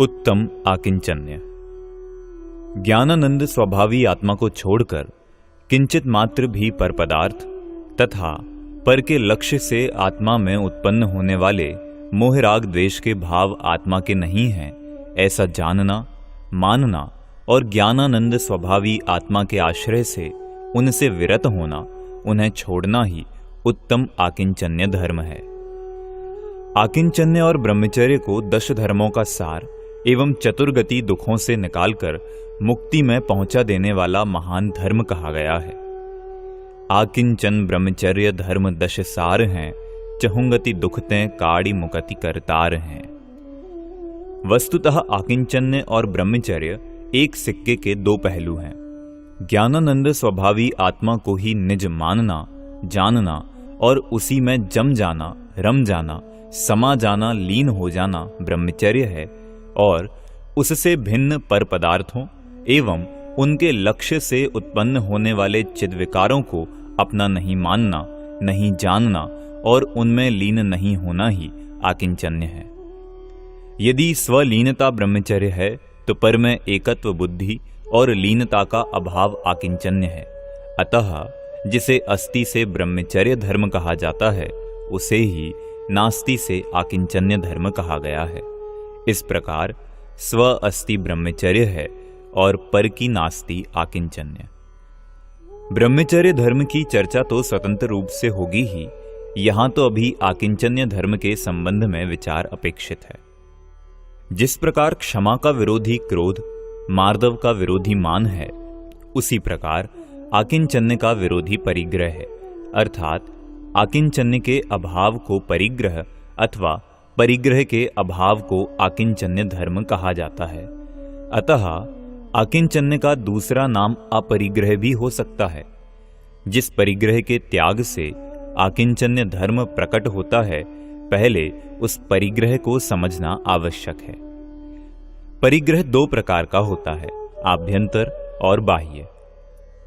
उत्तम आकिंचन्य। ज्ञानानंद स्वभावी आत्मा को छोड़कर किंचित मात्र भी पर पदार्थ तथा पर के लक्ष्य से आत्मा में उत्पन्न होने वाले मोह राग द्वेष के भाव आत्मा के नहीं हैं, ऐसा जानना, मानना और ज्ञानानंद स्वभावी आत्मा के आश्रय से उनसे विरत होना, उन्हें छोड़ना ही उत्तम आकिंचन्य धर्म है। आकिंचन्य और ब्रह्मचर्य को 10 धर्मों का सार एवं चतुर्गति दुखों से निकालकर मुक्ति में पहुंचा देने वाला महान धर्म कहा गया है। आकिंचन ब्रह्मचर्य धर्म 10 सार हैं, चहुंगति दुखते काड़ी मुकति करतार हैं। वस्तुतः आकिंचन्य और ब्रह्मचर्य एक सिक्के के 2 पहलू हैं। ज्ञानानंद स्वभावी आत्मा को ही निज मानना, जानना और उसी में जम जाना, रम जाना, समा जाना, लीन हो जाना ब्रह्मचर्य है और उससे भिन्न पर पदार्थों एवं उनके लक्ष्य से उत्पन्न होने वाले चिद्विकारों को अपना नहीं मानना, नहीं जानना और उनमें लीन नहीं होना ही आकिंचन्य है। यदि स्वलीनता ब्रह्मचर्य है तो पर में एकत्व बुद्धि और लीनता का अभाव आकिंचन्य है। अतः जिसे अस्ति से ब्रह्मचर्य धर्म कहा जाता है उसे ही नास्ति से आकिंचन्य धर्म कहा गया है। इस प्रकार स्व अस्ति ब्रह्मचर्य है और पर की नास्ति आकिंचन्य। ब्रह्मचर्य धर्म की चर्चा तो स्वतंत्र रूप से होगी ही, यहां तो अभी आकिंचन्य धर्म के संबंध में विचार अपेक्षित है। जिस प्रकार क्षमा का विरोधी क्रोध, मार्दव का विरोधी मान है, उसी प्रकार आकिंचन्य का विरोधी परिग्रह है। अर्थात आकिंचन्य के अभाव को परिग्रह अथवा परिग्रह के अभाव को आकिंचन्य धर्म कहा जाता है। अतः आकिंचन्य का दूसरा नाम अपरिग्रह भी हो सकता है। जिस परिग्रह के त्याग से आकिंचन्य धर्म प्रकट होता है, पहले उस परिग्रह को समझना आवश्यक है। परिग्रह 2 प्रकार का होता है, आभ्यंतर और बाह्य।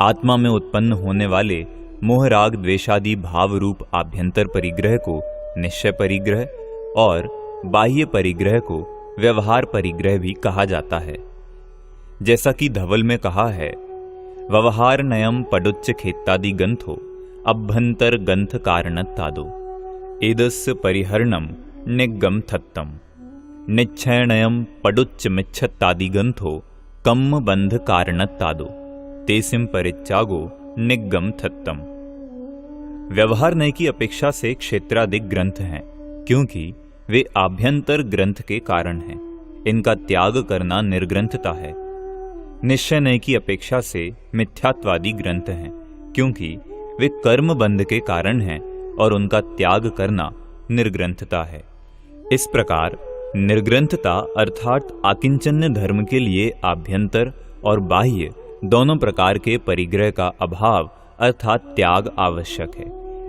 आत्मा में उत्पन्न होने वाले मोह राग द्वेषादि भाव रूप आभ्यंतर परिग्रह को निश्चय परिग्रह और बाह्य परिग्रह को व्यवहार परिग्रह भी कहा जाता है। जैसा कि धवल में कहा है, व्यवहार नयम पडुच्च खेत्तादि गंथो अभ्यंतर गंथ कारणत्तादो एदस्य परिहरणम निगम थत्तम निच्छयनयम पडुच्च मिच्छत्तादि गंथो कम्म बंध कारणत्तादो तेसिम परिच्चागो निगम थत्तम। व्यवहार नय की अपेक्षा से क्षेत्रादिक ग्रंथ हैं, क्योंकि वे आभ्यंतर ग्रंथ के कारण हैं। इनका त्याग करना निर्ग्रंथता है। निश्चय नय की अपेक्षा से मिथ्यात्वादी ग्रंथ हैं, क्योंकि वे कर्म बंध के कारण हैं और उनका त्याग करना निर्ग्रंथता है। इस प्रकार निर्ग्रंथता अर्थात आकिंचन्य धर्म के लिए आभ्यंतर और बाह्य दोनों प्रकार के परिग्रह का अभाव अर्थात त्याग आवश्यक है।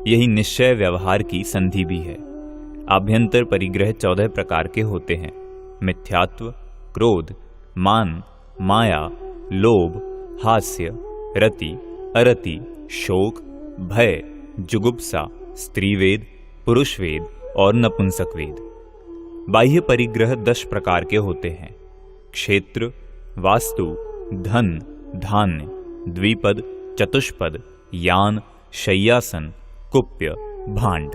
यही निश्चय व्यवहार की संधि भी है। आभ्यंतर परिग्रह 14 प्रकार के होते हैं: मिथ्यात्व, क्रोध, मान, माया, लोभ, हास्य, रति, अरति, शोक, भय, जुगुप्सा, स्त्रीवेद, पुरुषवेद और नपुंसकवेद। बाह्य परिग्रह 10 प्रकार के होते हैं: क्षेत्र, वास्तु, धन, धान्य, द्विपद, चतुष्पद, यान, शय्यासन, कुप्य, भांड।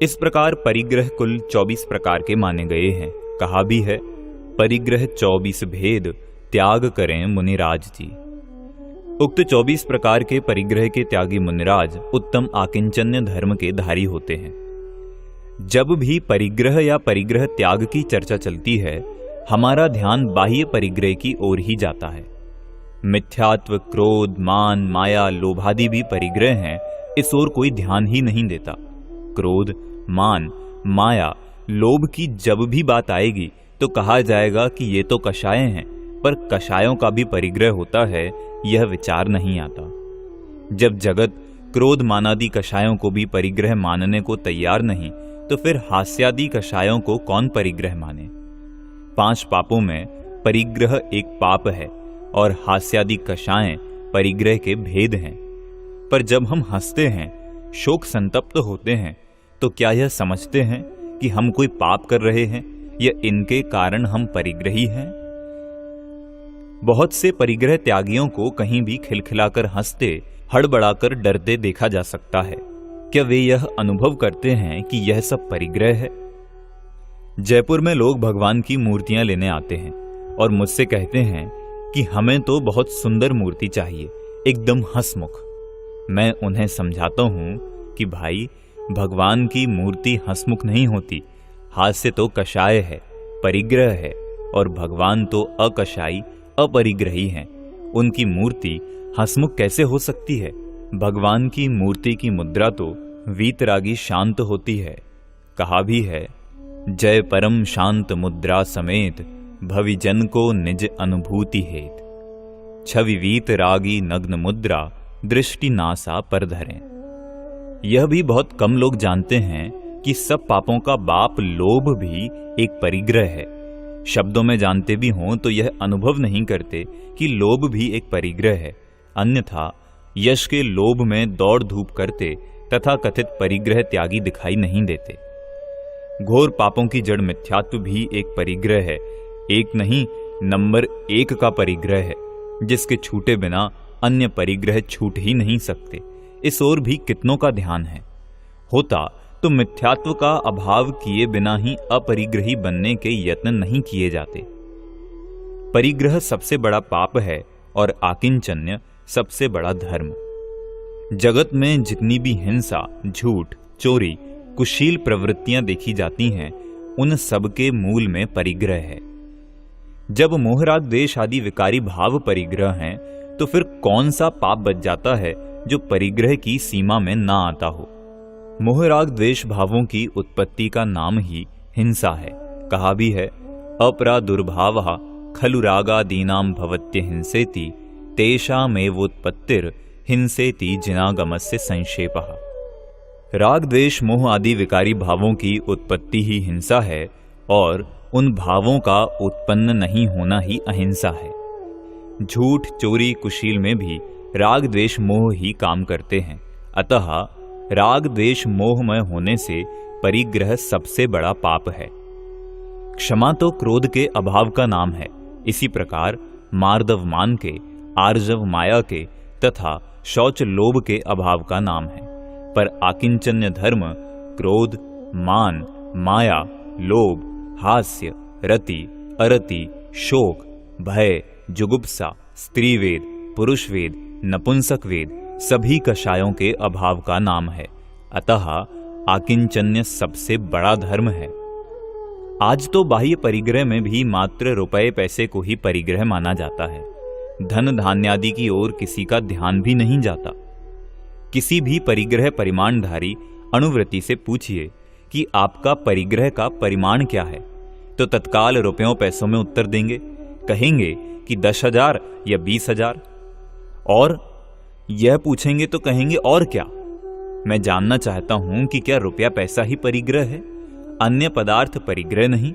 इस प्रकार परिग्रह कुल 24 प्रकार के माने गए हैं। कहा भी है, परिग्रह 24 भेद त्याग करें मुनिराज जी। उक्त 24 प्रकार के परिग्रह के त्यागी मुनिराज उत्तम आकिंचन्य धर्म के धारी होते हैं। जब भी परिग्रह या परिग्रह त्याग की चर्चा चलती है, हमारा ध्यान बाह्य परिग्रह की ओर ही जाता है। मिथ्यात्व, क्रोध, मान, माया, लोभादि भी परिग्रह हैं, इस ओर कोई ध्यान ही नहीं देता। क्रोध, मान, माया, लोभ की जब भी बात आएगी तो कहा जाएगा कि ये तो कषाय हैं, पर कषायों का भी परिग्रह होता है, यह विचार नहीं आता। जब जगत क्रोध मानादि कषायों को भी परिग्रह मानने को तैयार नहीं, तो फिर हास्यादि कषायों को कौन परिग्रह माने? 5 पापों में परिग्रह एक पाप है और हास्यादि कषाएं परिग्रह के भेद हैं। पर जब हम हंसते हैं, शोक संतप्त होते हैं, तो क्या यह समझते हैं कि हम कोई पाप कर रहे हैं या इनके कारण हम परिग्रही हैं? बहुत से परिग्रह त्यागियों को कहीं भी खिलखिलाकर हंसते, हड़बड़ाकर डरते देखा जा सकता है। क्या वे यह अनुभव करते हैं कि यह सब परिग्रह है? जयपुर में लोग भगवान की मूर्तियां लेने आते हैं और मुझसे कहते हैं कि हमें तो बहुत सुंदर मूर्ति चाहिए, एकदम हंसमुख। मैं उन्हें समझाता हूं कि भाई, भगवान की मूर्ति हंसमुख नहीं होती। हास्य तो कषाय है, परिग्रह है, और भगवान तो अकषाई, अपरिग्रही हैं। उनकी मूर्ति हंसमुख कैसे हो सकती है? भगवान की मूर्ति की मुद्रा तो वीतरागी शांत होती है। कहा भी है, जय परम शांत मुद्रा समेत, भविजन को निज अनुभूति हेत। छवि वीतरागी नग्न मुद्रा, दृष्टि नासा पर धरें। यह भी बहुत कम लोग जानते हैं कि सब पापों का बाप लोभ भी एक परिग्रह है। शब्दों में जानते भी हों तो यह अनुभव नहीं करते कि लोभ भी एक परिग्रह है। अन्यथा यश के लोभ में दौड़ धूप करते तथा कथित परिग्रह त्यागी दिखाई नहीं देते। घोर पापों की जड़ मिथ्यात्व भी एक परिग्रह है। एक नहीं, नंबर 1 का परिग्रह है, जिसके छूटे बिना अन्य परिग्रह छूट ही नहीं सकते। इस ओर भी कितनों का ध्यान है। होता तो मिथ्यात्व का अभाव किए बिना ही अपरिग्रही बनने के यत्न नहीं किए जाते। परिग्रह सबसे बड़ा पाप है और आकिंचन्य सबसे बड़ा धर्म। जगत में जितनी भी हिंसा, झूठ, चोरी, कुशील प्रवृत्तियां देखी जाती हैं, उन सब के मूल में परिग्रह है। जब मोहराग द्वेष आदि विकारी भाव परिग्रह हैं, तो फिर कौन सा पाप बच जाता है जो परिग्रह की सीमा में ना आता हो? मोहराग द्वेष भावों की उत्पत्ति का नाम ही हिंसा है। कहा भी है, अपरा दुर्भावः खलु रागादीनां भवत्य हिंसेति, तेषामेवोत्पत्तिर हिंसेति जिनागमस्य संक्षेपः। राग द्वेष मोह आदि विकारी भावों की उत्पत्ति ही हिंसा है और उन भावों का उत्पन्न नहीं होना ही अहिंसा है। झूठ, चोरी, कुशील में भी राग द्वेष मोह ही काम करते हैं। अतः राग द्वेष मोहमय होने से परिग्रह सबसे बड़ा पाप है। क्षमा तो क्रोध के अभाव का नाम है। इसी प्रकार मार्दव मान के, आर्जव माया के तथा शौच लोभ के अभाव का नाम है। पर आकिंचन्य धर्म क्रोध, मान, माया, लोभ, हास्य, रति, अरति, शोक, भय, जुगुप्सा, स्त्रीवेद, पुरुषवेद, नपुंसकवेद सभी कषायों के अभाव का नाम है। अतः आकिंचन्य सबसे बड़ा धर्म है। आज तो बाह्य परिग्रह में भी मात्र रुपए पैसे को ही परिग्रह माना जाता है। धन धान्यादि की ओर किसी का ध्यान भी नहीं जाता। किसी भी परिग्रह परिमाणधारी अणुव्रति से पूछिए कि आपका परिग्रह का परिमाण क्या है, तो तत्काल रुपयों पैसों में उत्तर देंगे। कहेंगे कि 10,000 या 20,000, और यह पूछेंगे तो कहेंगे और क्या। मैं जानना चाहता हूं कि क्या रुपया पैसा ही परिग्रह है, अन्य पदार्थ परिग्रह नहीं?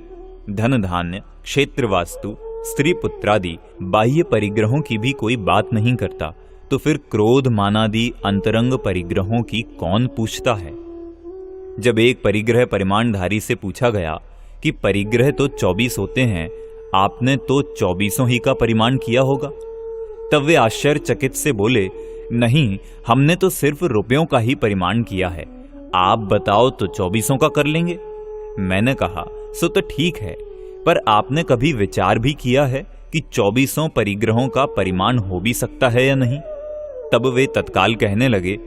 धन धान्य, क्षेत्र वास्तु, स्त्री पुत्रादि बाह्य परिग्रहों की भी कोई बात नहीं करता, तो फिर क्रोध मानादि अंतरंग परिग्रहों की कौन पूछता है? जब एक परिग्रह परिमाणधारी से पूछा गया कि परिग्रह तो 24 होते हैं, आपने तो 24 ही का परिमाण किया होगा, तब वे आश्चर्यचकित से बोले, नहीं, हमने तो सिर्फ रुपयों का ही परिमाण किया है। आप बताओ तो 24 का कर लेंगे। मैंने कहा, सो तो ठीक है, पर आपने कभी विचार भी किया है कि 24 परिग्रहों का परिमाण हो भी सकता है या नहीं? तब वे तत्काल कहने लगे,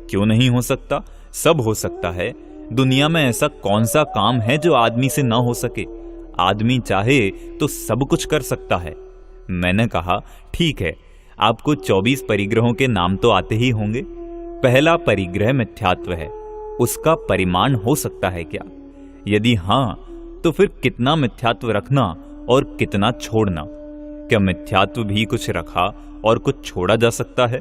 क्यों नहीं हो सकता, सब हो सकता है। दुनिया में ऐसा कौन सा काम है जो आदमी से ना हो सके? आदमी चाहे तो सब कुछ कर सकता है। मैंने कहा, ठीक है, आपको 24 परिग्रहों के नाम तो आते ही होंगे। पहला परिग्रह मिथ्यात्व है, उसका परिमाण हो सकता है क्या? यदि हां, तो फिर कितना मिथ्यात्व रखना और कितना छोड़ना? क्या मिथ्यात्व भी कुछ रखा और कुछ छोड़ा जा सकता है?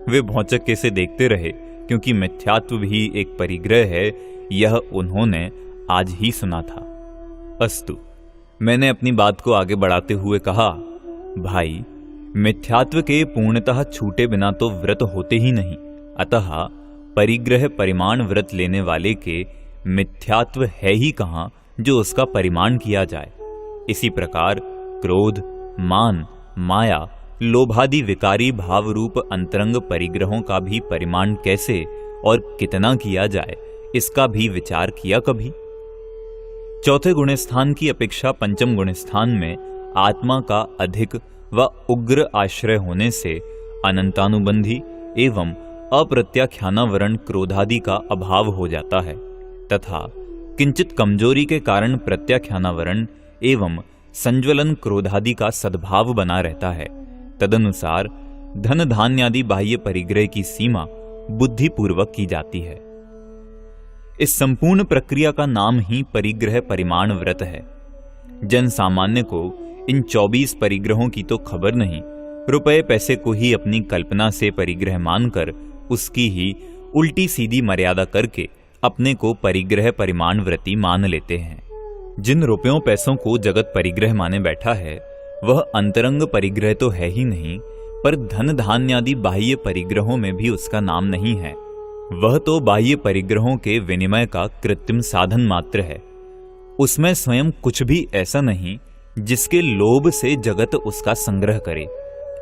वे भौचक्के से देखते रहे, क्योंकि मिथ्यात्व भी एक परिग्रह है, यह उन्होंने आज ही सुना था। अस्तु, मैंने अपनी बात को आगे बढ़ाते हुए कहा, भाई, मिथ्यात्व के पूर्णतः छूटे बिना तो व्रत होते ही नहीं। अतः परिग्रह परिमाण व्रत लेने वाले के मिथ्यात्व है ही कहां जो उसका परिमाण किया जाए। इसी प्रकार क्रोध, मान, माया, लोभादि विकारी भाव रूप अंतरंग परिग्रहों का भी परिमाण कैसे और कितना किया जाए, इसका भी विचार किया कभी? चौथे गुणस्थान की अपेक्षा पंचम गुणस्थान में आत्मा का अधिक व उग्र आश्रय होने से अनंतानुबंधी एवं अप्रत्याख्यानावरण क्रोधादि का अभाव हो जाता है तथा किंचित कमजोरी के कारण प्रत्याख्यानावरण एवं संज्वलन क्रोधादि का सद्भाव बना रहता है। तदनुसार धन धान्यादि बाह्य परिग्रह की सीमा बुद्धिपूर्वक की जाती है। इस संपूर्ण प्रक्रिया का नाम ही परिग्रह परिमाण व्रत है। जन सामान्य को इन 24 परिग्रहों की तो खबर नहीं, रुपए पैसे को ही अपनी कल्पना से परिग्रह मानकर उसकी ही उल्टी सीधी मर्यादा करके अपने को परिग्रह परिमाण व्रती मान लेते हैं। जिन रुपयों पैसों को जगत परिग्रह माने बैठा है वह अंतरंग परिग्रह तो है ही नहीं, पर धन धान्यादि बाह्य परिग्रहों में भी उसका नाम नहीं है। वह तो बाह्य परिग्रहों के विनिमय का कृत्रिम साधन मात्र है। उसमें स्वयं कुछ भी ऐसा नहीं जिसके लोभ से जगत उसका संग्रह करे।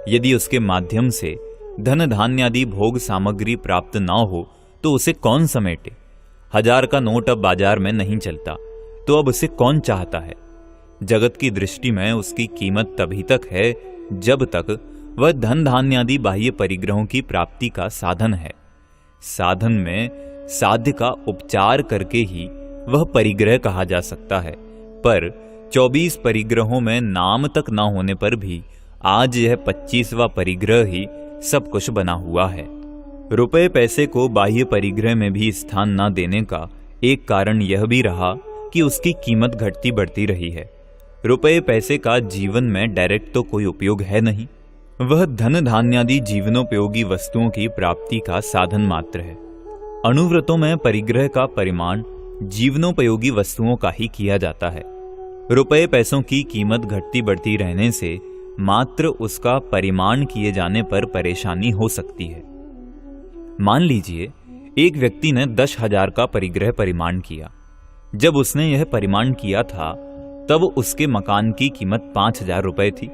यदि उसके माध्यम से धन धान्यादि भोग सामग्री प्राप्त न हो तो उसे कौन समेटे? 1000 का नोट अब बाजार में नहीं चलता तो अब उसे कौन चाहता है? जगत की दृष्टि में उसकी कीमत तभी तक है जब तक वह धन धान्यादि बाह्य परिग्रहों की प्राप्ति का साधन है। साधन में साध्य का उपचार करके ही वह परिग्रह कहा जा सकता है, पर 24 परिग्रहों में नाम तक न होने पर भी आज यह 25वां परिग्रह ही सब कुछ बना हुआ है। रुपए पैसे को बाह्य परिग्रह में भी स्थान न देने का एक कारण यह भी रहा कि उसकी कीमत घटती बढ़ती रही है। रुपए पैसे का जीवन में डायरेक्ट तो कोई उपयोग है नहीं, वह धन धान्यादि जीवनोपयोगी वस्तुओं की प्राप्ति का साधन मात्र है। अणुव्रतों में परिग्रह का परिमाण जीवनोपयोगी वस्तुओं का ही किया जाता है। रुपए पैसों की कीमत घटती बढ़ती रहने से मात्र उसका परिमाण किए जाने पर परेशानी हो सकती है। मान लीजिए एक व्यक्ति ने 10,000 का परिग्रह परिमाण किया। जब उसने यह परिमाण किया था तब उसके मकान की कीमत 5,000 रुपए थी।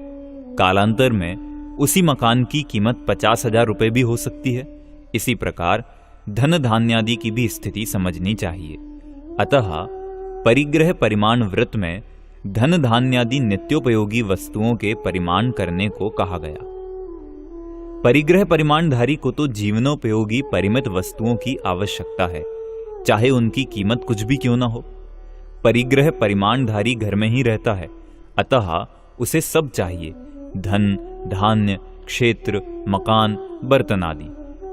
कालांतर में उसी मकान की कीमत 50,000 रुपए भी हो सकती है। इसी प्रकार धन धान्यादि की भी स्थिति समझनी चाहिए। अतः परिग्रह परिमाण व्रत में धन धान्यादि नित्योपयोगी वस्तुओं के परिमाण करने को कहा गया। परिग्रह परिमाणधारी को तो जीवनोपयोगी परिमित वस्तुओं की आवश्यकता है, चाहे उनकी कीमत कुछ भी क्यों न हो। परिग्रह परिमाणधारी घर में ही रहता है, अतः उसे सब चाहिए, धन धान्य, क्षेत्र, मकान, बर्तन आदि।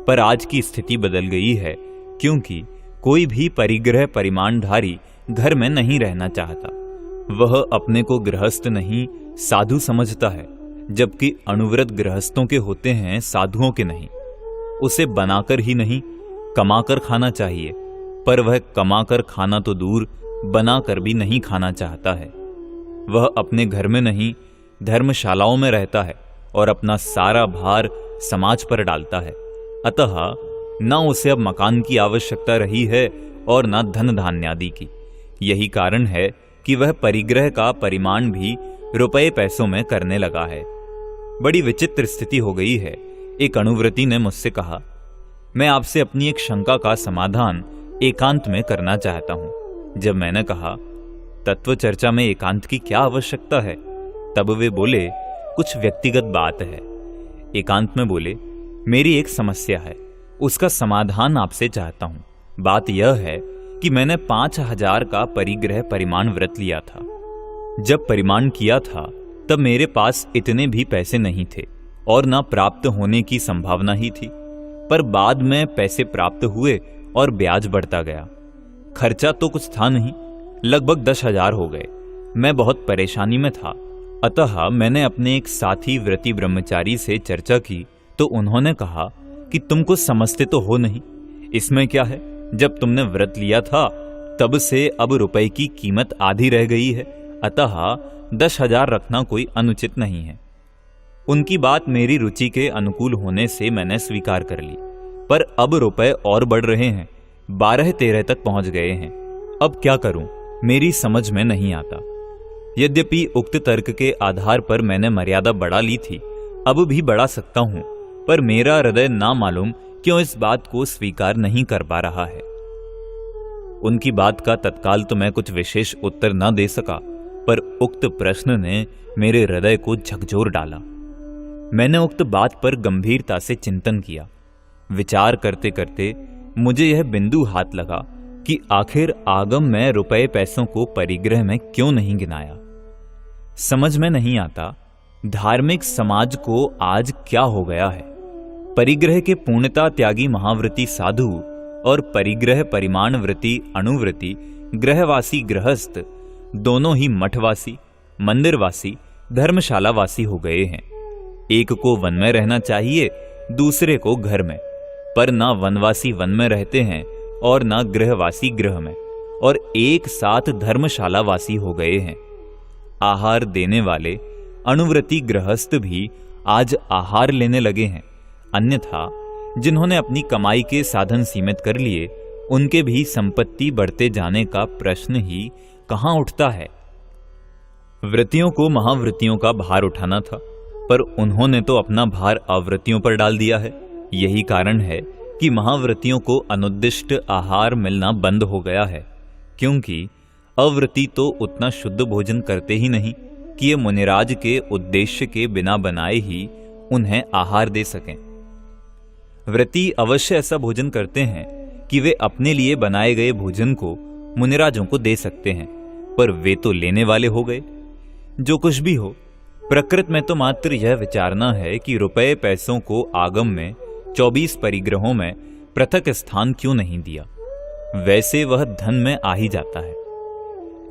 पर आज की स्थिति बदल गई है, क्योंकि कोई भी परिग्रह परिमाणधारी घर में नहीं रहना चाहता। वह अपने को गृहस्थ नहीं साधु समझता है, जबकि अणुव्रत गृहस्थों के होते हैं, साधुओं के नहीं। उसे बनाकर ही नहीं कमाकर खाना चाहिए, पर वह कमाकर खाना तो दूर बनाकर भी नहीं खाना चाहता है। वह अपने घर में नहीं धर्मशालाओं में रहता है और अपना सारा भार समाज पर डालता है। अतः न उसे अब मकान की आवश्यकता रही है और न धन धान्यादि की। यही कारण है कि वह परिग्रह का परिमाण भी रुपए पैसों में करने लगा है। बड़ी विचित्र स्थिति हो गई है। एक अणुव्रती ने मुझसे कहा, मैं आपसे अपनी एक शंका का समाधान एकांत में करना चाहता हूं। जब मैंने कहा, तत्व चर्चा में एकांत की क्या आवश्यकता है, तब वे बोले, कुछ व्यक्तिगत बात है। एकांत में बोले, मेरी एक समस्या है, उसका समाधान आपसे चाहता हूं। बात यह है कि मैंने 5,000 का परिग्रह परिमाण व्रत लिया था। जब परिमाण किया था तब मेरे पास इतने भी पैसे नहीं थे और न प्राप्त होने की संभावना ही थी, पर बाद में पैसे प्राप्त हुए और ब्याज बढ़ता गया। खर्चा तो कुछ था नहीं, लगभग 10,000 हो गए। मैं बहुत परेशानी में था, अतः मैंने अपने एक साथी व्रती ब्रह्मचारी से चर्चा की तो उन्होंने कहा कि तुम कुछ समझते तो हो नहीं, इसमें क्या है, जब तुमने व्रत लिया था तब से अब रुपए की कीमत आधी रह गई है, अतः 10,000 रखना कोई अनुचित नहीं है। उनकी बात मेरी रुचि के अनुकूल होने से मैंने स्वीकार कर ली, पर अब रुपए और बढ़ रहे हैं, 12-13 तक पहुंच गए हैं। अब क्या करूं? मेरी समझ में नहीं आता। यद्यपि उक्त तर्क के आधार पर मैंने मर्यादा बढ़ा ली थी, अब भी बढ़ा सकता हूं, पर मेरा हृदय ना मालूम क्यों इस बात को स्वीकार नहीं कर पा रहा है। उनकी बात का तत्काल तो मैं कुछ विशेष उत्तर न दे सका, पर उक्त प्रश्न ने मेरे हृदय को झकझोर डाला। मैंने उक्त बात पर गंभीरता से चिंतन किया। विचार करते करते मुझे यह बिंदु हाथ लगा कि आखिर आगम में रुपए पैसों को परिग्रह में क्यों नहीं गिनाया। समझ में नहीं आता धार्मिक समाज को आज क्या हो गया है। परिग्रह के पूर्णता त्यागी महाव्रती साधु और परिग्रह परिमाण व्रती अणुव्रती ग्रहवासी गृहस्थ दोनों ही मठवासी, मंदिरवासी, धर्मशालावासी हो गए हैं। एक को वन में रहना चाहिए, दूसरे को घर में, पर ना वनवासी वन में रहते हैं और ना गृहवासी गृह में, और एक साथ धर्मशालावासी हो गए हैं। आहार देने वाले अणुव्रती गृहस्थ भी आज आहार लेने लगे हैं, अन्यथा जिन्होंने अपनी कमाई के साधन सीमित कर लिए उनके भी संपत्ति बढ़ते जाने का प्रश्न ही कहां उठता है। व्रतियों को महाव्रतियों का भार उठाना था, पर उन्होंने तो अपना भार अव्रतियों पर डाल दिया है। यही कारण है कि महाव्रतियों को अनुद्दिष्ट आहार मिलना बंद हो गया है, क्योंकि अव्रती तो उतना शुद्ध भोजन करते ही नहीं कि ये मुनिराज के उद्देश्य के बिना बनाए ही उन्हें आहार दे सकें। व्रती अवश्य ऐसा भोजन करते हैं कि वे अपने लिए बनाए गए भोजन को मुनिराजों को दे सकते हैं, पर वे तो लेने वाले हो गए। जो कुछ भी हो, प्रकृति में तो मात्र यह विचारना है कि रुपए पैसों को आगम में 24 परिग्रहों में पृथक स्थान क्यों नहीं दिया। वैसे वह धन में आ ही जाता है।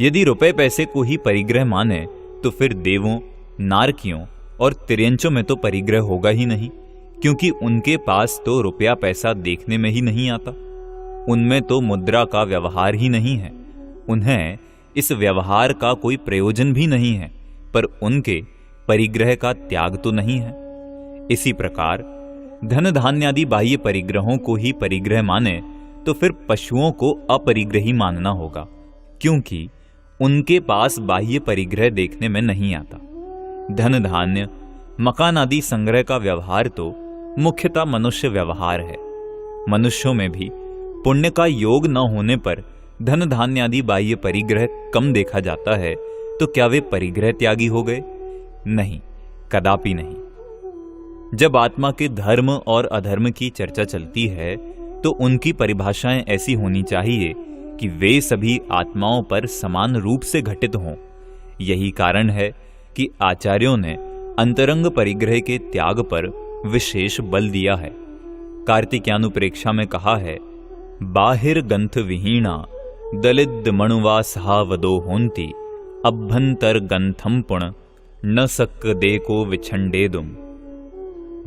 यदि रुपए पैसे को ही परिग्रह माने तो फिर देवों, नारकियों और तिर्यंचों में तो परिग्रह होगा ही नहीं, क्योंकि उनके पास तो रुपया पैसा देखने में ही नहीं आता। उनमें तो मुद्रा का व्यवहार ही नहीं है, उन्हें इस व्यवहार का कोई प्रयोजन भी नहीं है, पर उनके परिग्रह का त्याग तो नहीं है। इसी प्रकार धन धान्यादि बाह्य परिग्रहों को ही परिग्रह माने तो फिर पशुओं को अपरिग्रही मानना होगा, क्योंकि उनके पास बाह्य परिग्रह देखने में नहीं आता। धन धान्य मकान आदि संग्रह का व्यवहार तो मुख्यतः मनुष्य व्यवहार है। मनुष्यों में भी पुण्य का योग न होने पर धन धान्य आदि बाह्य परिग्रह कम देखा जाता है, तो क्या वे परिग्रह त्यागी हो गए? नहीं, कदापि नहीं। जब आत्मा के धर्म और अधर्म की चर्चा चलती है तो उनकी परिभाषाएं ऐसी होनी चाहिए कि वे सभी आत्माओं पर समान रूप से घटित हों। यही कारण है कि आचार्यों ने अंतरंग परिग्रह के त्याग पर विशेष बल दिया है। कार्तिक्यानुप्रेक्षा में कहा है, बाहिर गंथ विहीणा दलित मणुवा सहावदो होंती अभ्यंतर गंथम पुण न सक दे को विछंडे दुम।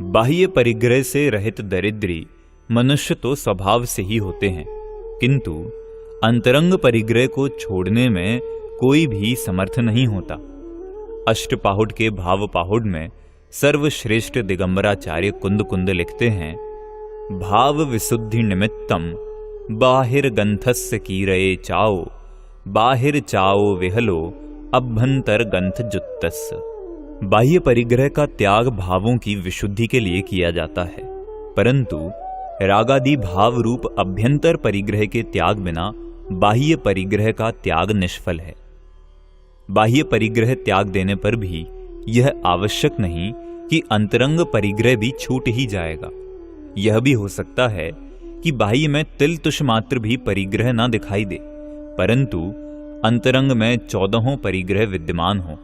बाह्य परिग्रह से रहित दरिद्री मनुष्य तो स्वभाव से ही होते हैं, किंतु अंतरंग परिग्रह को छोड़ने में कोई भी समर्थ नहीं होता। अष्टपाहुड़ के भाव पाहुड़ में सर्वश्रेष्ठ दिगंबराचार्य कुंद कुंद लिखते हैं, भाव विशुद्धि निमित्तम बाहिर गंथस्य कीरये चाओ बाहिर चाओ विहलो अभ्यंतर गंथ जुत्तस्य। बाह्य परिग्रह का त्याग भावों की विशुद्धि के लिए किया जाता है, परंतु रागादि भाव रूप अभ्यंतर परिग्रह के त्याग बिना बाह्य परिग्रह का त्याग निष्फल है। बाह्य परिग्रह त्याग देने पर भी यह आवश्यक नहीं कि अंतरंग परिग्रह भी छूट ही जाएगा। यह भी हो सकता है कि बाह्य में तिल तुष मात्र भी परिग्रह ना दिखाई दे, परंतु अंतरंग में 14 परिग्रह विद्यमान हो।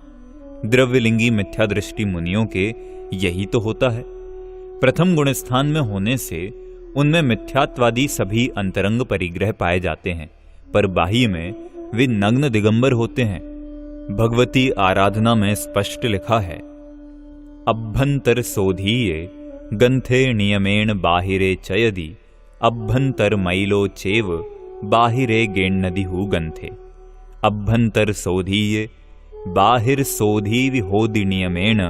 द्रव्यलिंगी मिथ्या दृष्टि मुनियों के यही तो होता है। प्रथम गुण स्थान में होने से उनमें मिथ्यात्वादी सभी अंतरंग परिग्रह पाए जाते हैं, पर बाह्य में वे नग्न दिगंबर होते हैं। भगवती आराधना में स्पष्ट लिखा है, अभ्यंतर सोधीये गंथे नियमेण बाहिरे चयदि अभ्यंतर मैलो चेव बाहिरे गेन्नदिहु गंथे। अभ्यंतर सोधीये बाहिर सोधी विहोदि नियमेण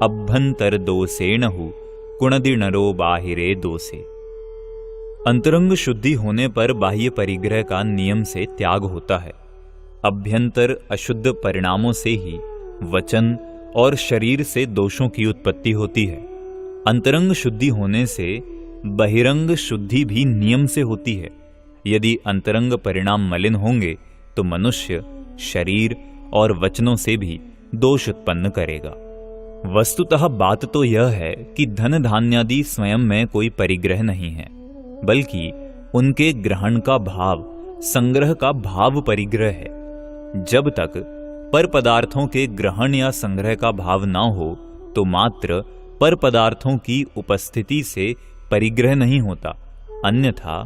अभ्यंतर दोषेणहु कुणदि नरो बाहिरे दोषे। अंतरंग शुद्धि होने पर बाह्य परिग्रह का नियम से त्याग होता है। अभ्यंतर अशुद्ध परिणामों से ही वचन और शरीर से दोषों की उत्पत्ति होती है। अंतरंग शुद्धि होने से बहिरंग शुद्धि भी नियम से होती है। यदि अंतरंग परिणाम मलिन होंगे तो मनुष्य शरीर और वचनों से भी दोष उत्पन्न करेगा। वस्तुतः बात तो यह है कि धन धान्यादि स्वयं में कोई परिग्रह नहीं है, बल्कि उनके ग्रहण का भाव, संग्रह का भाव परिग्रह है। जब तक पर पदार्थों के ग्रहण या संग्रह का भाव न हो तो मात्र पर पदार्थों की उपस्थिति से परिग्रह नहीं होता। अन्यथा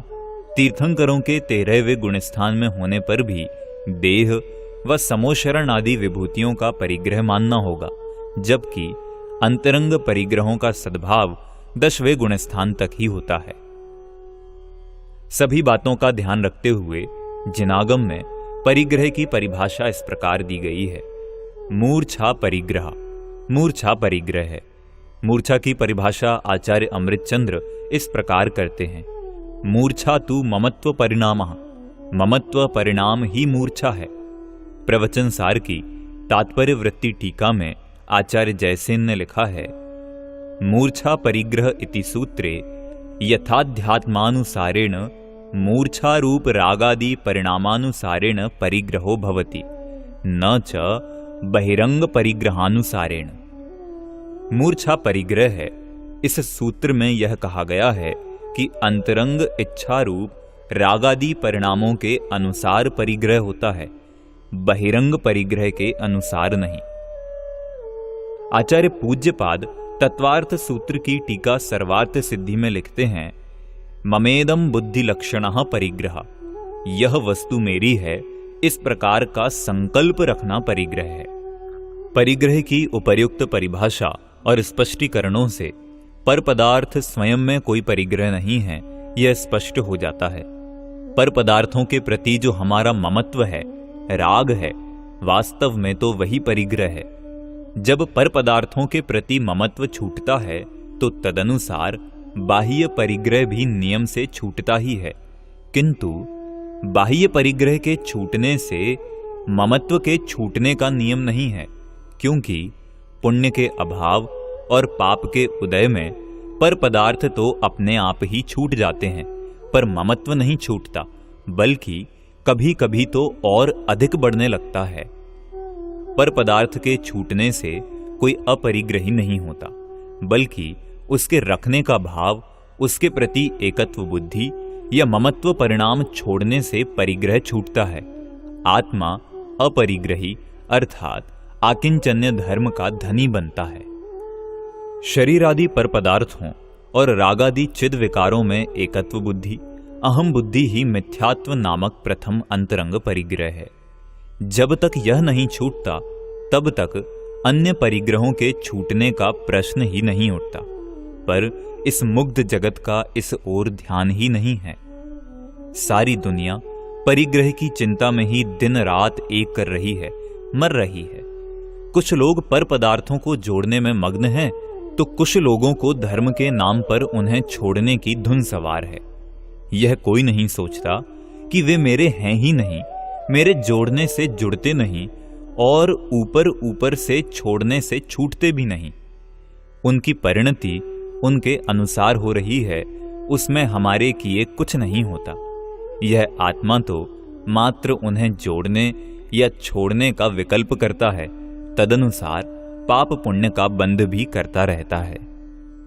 तीर्थंकरों के 13वें गुणस्थान में होने पर भी देह व समोशरण आदि विभूतियों का परिग्रह मानना होगा, जबकि अंतरंग परिग्रहों का सद्भाव 10वें गुणस्थान तक ही होता है। सभी बातों का ध्यान रखते हुए जिनागम में परिग्रह की परिभाषा इस प्रकार दी गई है। मूर्छा परिग्रह, मूर्छा परिग्रह है। मूर्छा की परिभाषा आचार्य अमृतचंद्र इस प्रकार करते हैं। मूर्छा तु ममत्व परिणामः, ममत्व परिणाम ही मूर्छा है। प्रवचन सार की तात्पर्य वृत्ति टीका में आचार्य जयसेन ने लिखा है, मूर्छा परिग्रह इति सूत्रे यथाध्यात्मानुसारेण मूर्छा रूप रागादि परिणामानुसारेण परिग्रहो भवति, न च बहिरंग परिग्रहानुसारेण। मूर्छा परिग्रह है। इस सूत्र में यह कहा गया है कि अंतरंग इच्छा रूप रागादि परिणामों के अनुसार परिग्रह होता है, बहिरंग परिग्रह के अनुसार नहीं। आचार्य पूज्यपाद तत्वार्थ सूत्र की टीका सर्वार्थ सिद्धि में लिखते हैं, ममेदम बुद्धि लक्षणः परिग्रह, यह वस्तु मेरी है, इस प्रकार का संकल्प रखना परिग्रह है। परिग्रह की उपर्युक्त परिभाषा और स्पष्टीकरणों से पर पदार्थ स्वयं में कोई परिग्रह नहीं है, यह स्पष्ट हो जाता है। पर पदार्थों के प्रति जो हमारा ममत्व है, राग है, वास्तव में तो वही परिग्रह है। जब पर पदार्थों के प्रति ममत्व छूटता है तो तदनुसार बाह्य परिग्रह भी नियम से छूटता ही है, किंतु बाह्य परिग्रह के छूटने से ममत्व के छूटने का नियम नहीं है, क्योंकि पुण्य के अभाव और पाप के उदय में पर पदार्थ तो अपने आप ही छूट जाते हैं, पर ममत्व नहीं छूटता, बल्कि कभी कभी तो और अधिक बढ़ने लगता है। पर पदार्थ के छूटने से कोई अपरिग्रही नहीं होता, बल्कि उसके रखने का भाव, उसके प्रति एकत्व बुद्धि या ममत्व परिणाम छोड़ने से परिग्रह छूटता है। आत्मा अपरिग्रही अर्थात आकिंचन्य धर्म का धनी बनता है। शरीर आदि पर पदार्थों और रागादि चिद विकारों में एकत्व बुद्धि, अहम बुद्धि ही मिथ्यात्व नामक प्रथम अंतरंग परिग्रह है। जब तक यह नहीं छूटता तब तक अन्य परिग्रहों के छूटने का प्रश्न ही नहीं उठता, पर इस मुग्ध जगत का इस ओर ध्यान ही नहीं है। सारी दुनिया परिग्रह की चिंता में ही दिन रात एक कर रही है, मर रही है। कुछ लोग पर पदार्थों को जोड़ने में मग्न हैं, तो कुछ लोगों को धर्म के नाम पर उन्हें छोड़ने की धुन सवार है। यह कोई नहीं सोचता कि वे मेरे हैं ही नहीं, मेरे जोड़ने से जुड़ते नहीं और ऊपर ऊपर से छोड़ने से छूटते भी नहीं। उनकी परिणति उनके अनुसार हो रही है, उसमें हमारे किए कुछ नहीं होता। यह आत्मा तो मात्र उन्हें जोड़ने या छोड़ने का विकल्प करता है, तदनुसार पाप पुण्य का बंध भी करता रहता है।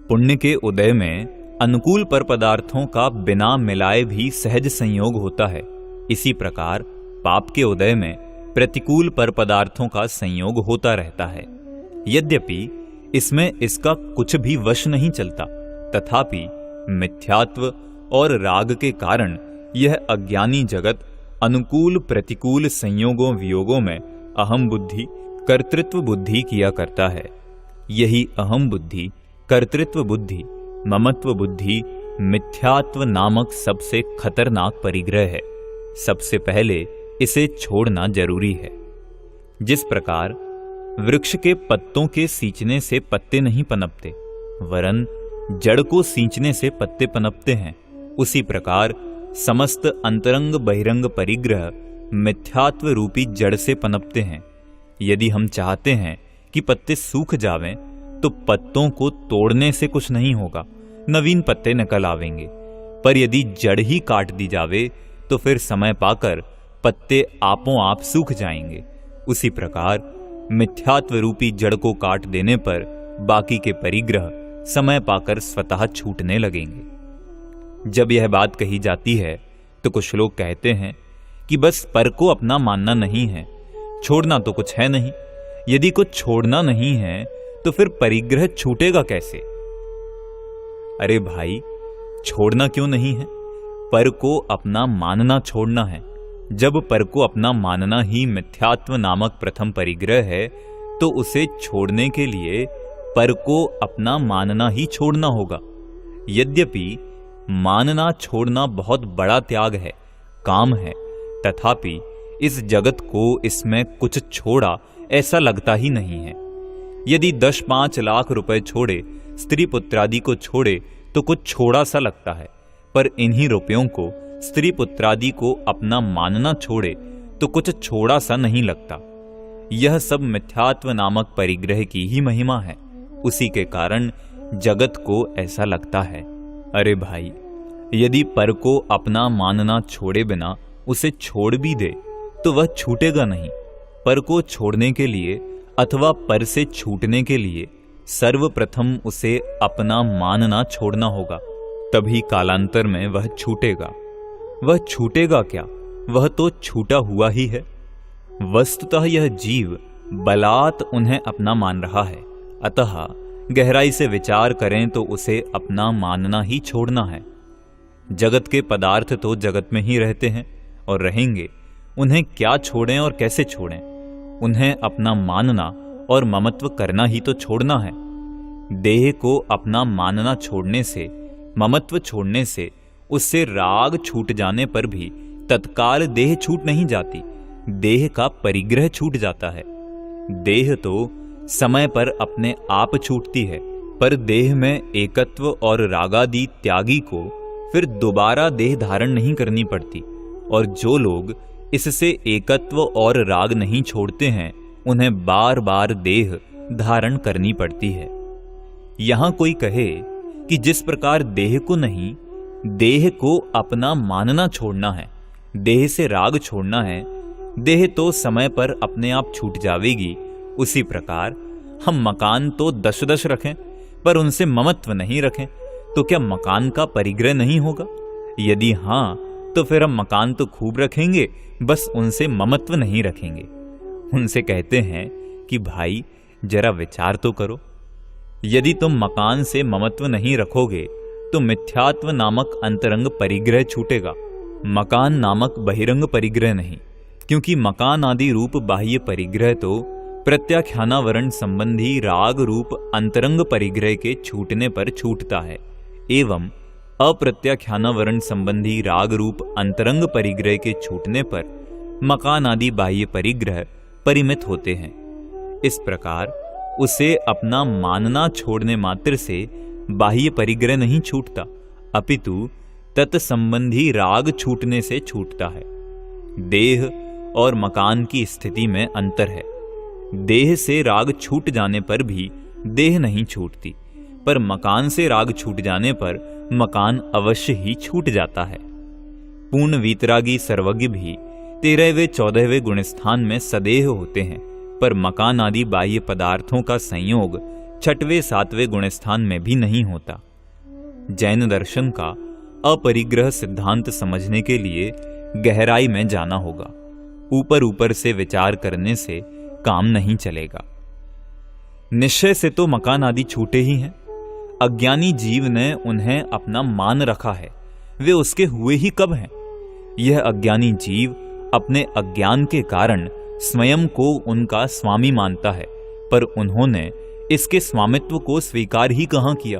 पुण्य के उदय में अनुकूल पर पदार्थों का बिना मिलाए भी सहज संयोग होता है। इसी प्रकार पाप के उदय में प्रतिकूल पर पदार्थों का संयोग होता रहता है। यद्यपि इसमें इसका कुछ भी वश नहीं चलता, तथापि मिथ्यात्व और राग के कारण यह अज्ञानी जगत अनुकूल प्रतिकूल संयोगों वियोगों में अहम बुद्धि कर्तृत्व बुद्धि किया करता है। यही अहम बुद्धि, कर्तृत्व बुद्धि, ममत्व बुद्धि मिथ्यात्व नामक सबसे खतरनाक परिग्रह है। सबसे पहले इसे छोड़ना जरूरी है। जिस प्रकार वृक्ष के पत्तों के सींचने से पत्ते नहीं पनपते, वरन जड़ को सींचने से पत्ते पनपते हैं, उसी प्रकार समस्त अंतरंग बहिरंग परिग्रह मिथ्यात्व रूपी जड़ से पनपते हैं। यदि हम चाहते हैं कि पत्ते सूख जावें तो पत्तों को तोड़ने से कुछ नहीं होगा, नवीन पत्ते निकल आवेंगे। पर यदि जड़ ही काट दी जावे तो फिर समय पाकर पत्ते आपों आप सूख जाएंगे। उसी प्रकार मिथ्यात्व रूपी जड़ को काट देने पर बाकी के परिग्रह समय पाकर स्वतः छूटने लगेंगे। जब यह बात कही जाती है तो कुछ लोग कहते हैं कि बस पर को अपना मानना नहीं है, छोड़ना तो कुछ है नहीं। यदि कुछ छोड़ना नहीं है तो फिर परिग्रह छूटेगा कैसे? अरे भाई, छोड़ना क्यों नहीं है? पर को अपना मानना छोड़ना है। जब पर को अपना मानना ही मिथ्यात्व नामक प्रथम परिग्रह है तो उसे छोड़ने के लिए पर को अपना मानना ही छोड़ना होगा। यद्यपि मानना छोड़ना बहुत बड़ा त्याग है, काम है, तथापि इस जगत को इसमें कुछ छोड़ा ऐसा लगता ही नहीं है। यदि 10-5 लाख रुपए छोड़े, स्त्री पुत्रादि को छोड़े तो कुछ छोड़ा सा लगता है, पर इन्हीं रुपयों को, स्त्री पुत्रादि को अपना मानना छोड़े तो कुछ छोड़ा सा नहीं लगता। यह सब मिथ्यात्व नामक परिग्रह की ही महिमा है। उसी के कारण जगत को ऐसा लगता है। अरे भाई, यदि पर को अपना मानना छोड़े बिना उसे छोड़ भी दे तो वह छूटेगा नहीं। पर को छोड़ने के लिए अथवा पर से छूटने के लिए सर्वप्रथम उसे अपना मानना छोड़ना होगा, तभी कालांतर में वह छूटेगा। वह छूटेगा क्या? वह तो छूटा हुआ ही है। वस्तुतः यह जीव बलात् उन्हें अपना मान रहा है, अतः गहराई से विचार करें तो उसे अपना मानना ही छोड़ना है। जगत के पदार्थ तो जगत में ही रहते हैं और रहेंगे, उन्हें क्या छोड़ें और कैसे छोड़ें? उन्हें अपना मानना और ममत्व करना ही तो छोड़ना है। देह को अपना मानना छोड़ने से, ममत्व छोड़ने से, उससे राग छूट जाने पर भी तत्काल देह छूट नहीं जाती, देह का परिग्रह छूट जाता है। देह तो समय पर अपने आप छूटती है, पर देह में एकत्व और रागादि त्यागी को फिर दोबारा देह धारण नहीं करनी पड़ती। और जो लोग इससे एकत्व और राग नहीं छोड़ते हैं, उन्हें बार बार देह धारण करनी पड़ती है। यहां कोई कहे कि जिस प्रकार देह को नहीं, देह को अपना मानना छोड़ना है, देह से राग छोड़ना है, देह तो समय पर अपने आप छूट जावेगी, उसी प्रकार हम मकान तो 10-10 रखें पर उनसे ममत्व नहीं रखें तो क्या मकान का परिग्रह नहीं होगा? यदि हां, तो फिर हम मकान तो खूब रखेंगे, बस उनसे ममत्व नहीं रखेंगे। उनसे कहते हैं कि भाई जरा विचार तो करो, यदि तुम मकान से ममत्व नहीं रखोगे तो मिथ्यात्व नामक अंतरंग परिग्रह छूटेगा, मकान नामक बहिरंग परिग्रह नहीं। क्योंकि मकान आदि रूप बाह्य परिग्रह तो प्रत्याख्यानावरण संबंधी राग रूप अंतरंग परिग्रह के छूटने पर छूटता है, एवं अप्रत्याख्यानावरण संबंधी राग रूप अंतरंग परिग्रह के छूटने पर मकान आदि बाह्य परिग्रह परिमित होते हैं। इस प्रकार उसे अपना मानना छोड़ने मात्र से बाह्य परिग्रह नहीं छूटता, अपितु तत्संबंधी राग छूटने से छूटता है। देह और मकान की स्थिति में अंतर है। देह से राग छूट जाने पर भी देह नहीं छूटती, पर मकान से राग छूट जाने पर मकान अवश्य ही छूट जाता है। पूर्ण वीतरागी सर्वज्ञ भी 13वें 14वें गुणस्थान में सदेह होते हैं, पर मकान आदि बाह्य पदार्थों का संयोग 6वें 7वें गुणस्थान में भी नहीं होता। जैन दर्शन का अपरिग्रह सिद्धांत समझने के लिए गहराई में जाना होगा। ऊपर ऊपर से विचार करने से काम नहीं चलेगा। निश्चय से तो मकान आदि छूटे ही हैं। अज्ञानी जीव ने उन्हें अपना मान रखा है, वे उसके हुए ही कब हैं? यह अज्ञानी जीव अपने अज्ञान के कारण स्वयं को उनका स्वामी मानता है, पर उन्होंने इसके स्वामित्व को स्वीकार ही कहां किया?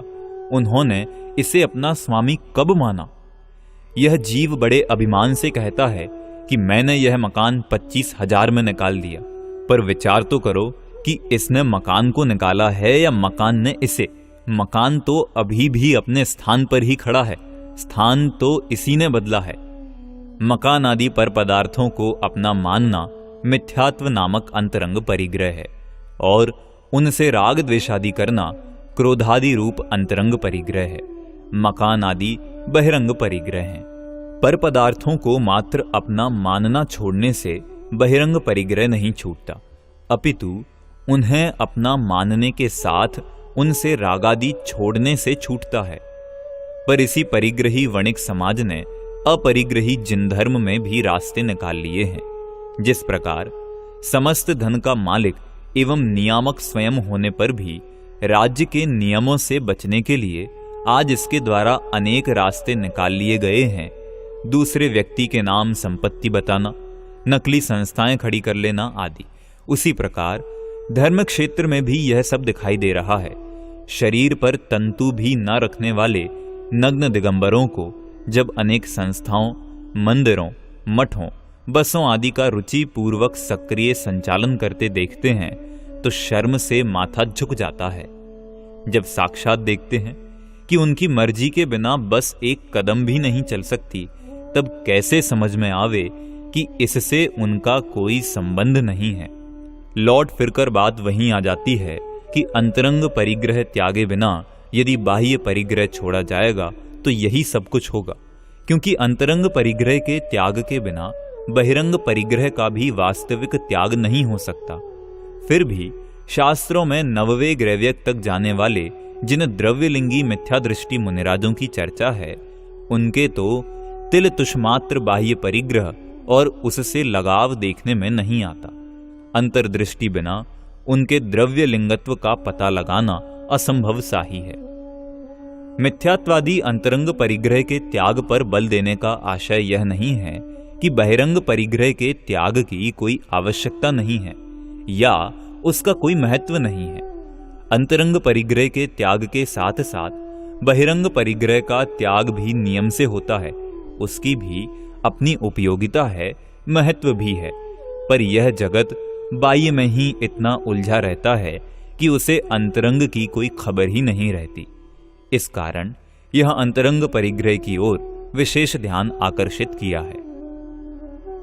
उन्होंने इसे अपना स्वामी कब माना? यह जीव बड़े अभिमान से कहता है कि मैंने यह मकान 25,000 में निकाल दिया, पर विचार तो करो कि इसने मकान को निकाला है या मकान ने इसे? मकान तो अभी भी अपने स्थान पर ही खड़ा है, स्थान तो इसी ने बदला है। मकान आदि पर पदार्थों को अपना मानना मिथ्यात्व नामक अंतरंग परिग्रह है और उनसे राग द्वेषादि करना क्रोधादि रूप अंतरंग परिग्रह है। मकान आदि बहिरंग परिग्रह हैं। पर पदार्थों को मात्र अपना मानना छोड़ने से बहिरंग परिग्रह नहीं छूटता, अपितु उन्हें अपना मानने के साथ उनसे रागादि छोड़ने से छूटता है। पर इसी परिग्रही वणिक समाज ने अपरिग्रही जिन धर्म में भी रास्ते निकाल लिए हैं। जिस प्रकार समस्त धन का मालिक एवं नियामक स्वयं होने पर भी राज्य के नियमों से बचने के लिए आज इसके द्वारा अनेक रास्ते निकाल लिए गए हैं। दूसरे व्यक्ति के नाम संपत्ति बताना, नकली संस्थाएं खड़ी कर लेना आदि। उसी प्रकार धर्म क्षेत्र में भी यह सब दिखाई दे रहा है। शरीर पर तंतु भी न रखने वाले नग्न दिगंबरों को जब अनेक संस्थाओं, मंदिरों, मठों, बसों आदि का रुचि पूर्वक सक्रिय संचालन करते देखते हैं तो शर्म से माथा झुक जाता है। जब साक्षात देखते हैं कि उनकी मर्जी के बिना बस एक कदम भी नहीं चल सकती, तब कैसे समझ में आवे कि इससे उनका कोई संबंध नहीं है। लौट फिरकर बात वहीं आ जाती है कि अंतरंग परिग्रह त्यागे बिना यदि बाह्य परिग्रह छोड़ा जाएगा तो यही सब कुछ होगा, क्योंकि अंतरंग परिग्रह के त्याग के बिना बहिरंग परिग्रह का भी वास्तविक त्याग नहीं हो सकता। फिर भी शास्त्रों में नववे ग्रैव्यक तक जाने वाले जिन द्रव्यलिंगी मिथ्या दृष्टि मुनिराजों की चर्चा है, उनके तो तिल तुष्मात्र बाह्य परिग्रह और उससे लगाव देखने में नहीं आता। अंतर्दृष्टि बिना उनके द्रव्य लिंगत्व का पता लगाना असंभव सा ही है। मिथ्यात्वादी अंतरंग परिग्रह के त्याग पर बल देने का आशय यह नहीं है कि बहिरंग परिग्रह के त्याग की कोई आवश्यकता नहीं है या उसका कोई महत्व नहीं है। अंतरंग परिग्रह के त्याग के साथ साथ बहिरंग परिग्रह का त्याग भी नियम से होता है। उसकी भी अपनी उपयोगिता है, महत्व भी है, पर यह जगत बाह्य में ही इतना उलझा रहता है कि उसे अंतरंग की कोई खबर ही नहीं रहती। इस कारण यह अंतरंग परिग्रह की ओर विशेष ध्यान आकर्षित किया है।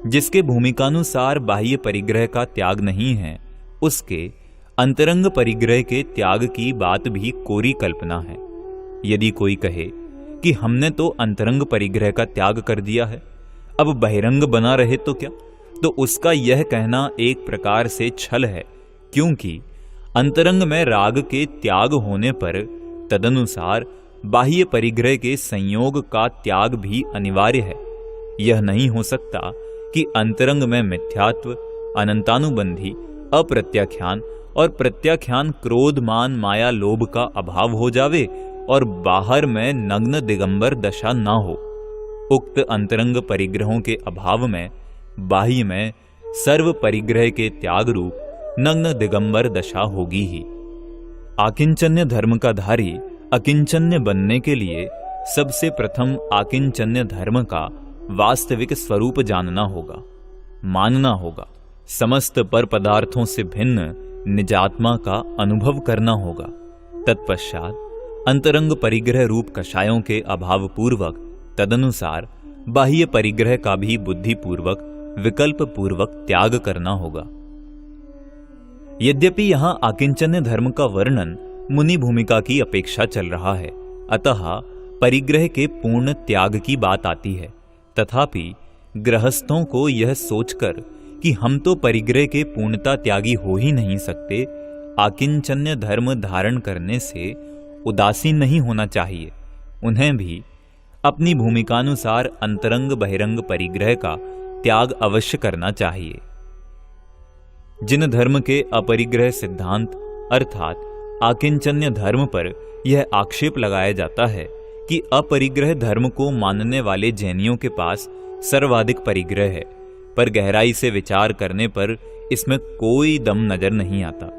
जिसके भूमिकानुसार बाह्य परिग्रह का त्याग नहीं है, उसके अंतरंग परिग्रह के त्याग की बात भी कोरी कल्पना है। यदि कोई कहे कि हमने तो अंतरंग परिग्रह का त्याग कर दिया है, अब बहिरंग बना रहे तो क्या, तो उसका यह कहना एक प्रकार से छल है, क्योंकि अंतरंग में राग के त्याग होने पर तदनुसार बाह्य परिग्रह के संयोग का त्याग भी अनिवार्य है। यह नहीं हो सकता कि अंतरंग में मिथ्यात्व, अनंतानुबंधी, अप्रत्याख्यान और प्रत्याख्यान, क्रोध, मान, माया, लोभ का अभाव हो जावे और बाहर में नग्न दिगंबर दशा ना हो। उक्त अंतरंग परिग्रहों के अभाव में बाह्य में सर्व परिग्रह के त्याग रूप नग्न दिगंबर दशा होगी ही। आकिंचन्य धर्म का धारी अकिंचन्य बनने के लिए सबसे प्रथम आकिंचन्य धर्म का वास्तविक स्वरूप जानना होगा, मानना होगा। समस्त पर पदार्थों से भिन्न निजात्मा का अनुभव करना होगा। तत्पश्चात अंतरंग परिग्रह रूप कषायों के अभाव पूर्वक तदनुसार बाह्य परिग्रह का भी बुद्धि पूर्वक, विकल्प पूर्वक त्याग करना होगा। यद्यपि यहां आकिंचन्य धर्म का वर्णन मुनि भूमिका की अपेक्षा चल रहा है, अतः परिग्रह के पूर्ण त्याग की बात आती है। तथापि गृहस्थों को यह सोचकर कि हम तो परिग्रह के पूर्णता त्यागी हो ही नहीं सकते, आकिंचन्य धर्म धारण करने से उदासीन नहीं होना चाहिए। उन्हें भी अपनी भूमिकानुसार अंतरंग बहिरंग परिग्रह का त्याग अवश्य करना चाहिए। जिन धर्म के अपरिग्रह सिद्धांत अर्थात आकिंचन्य धर्म पर यह आक्षेप लगाया जाता है कि अपरिग्रह धर्म को मानने वाले जैनियों के पास सर्वाधिक परिग्रह है, पर गहराई से विचार करने पर इसमें कोई दम नजर नहीं आता।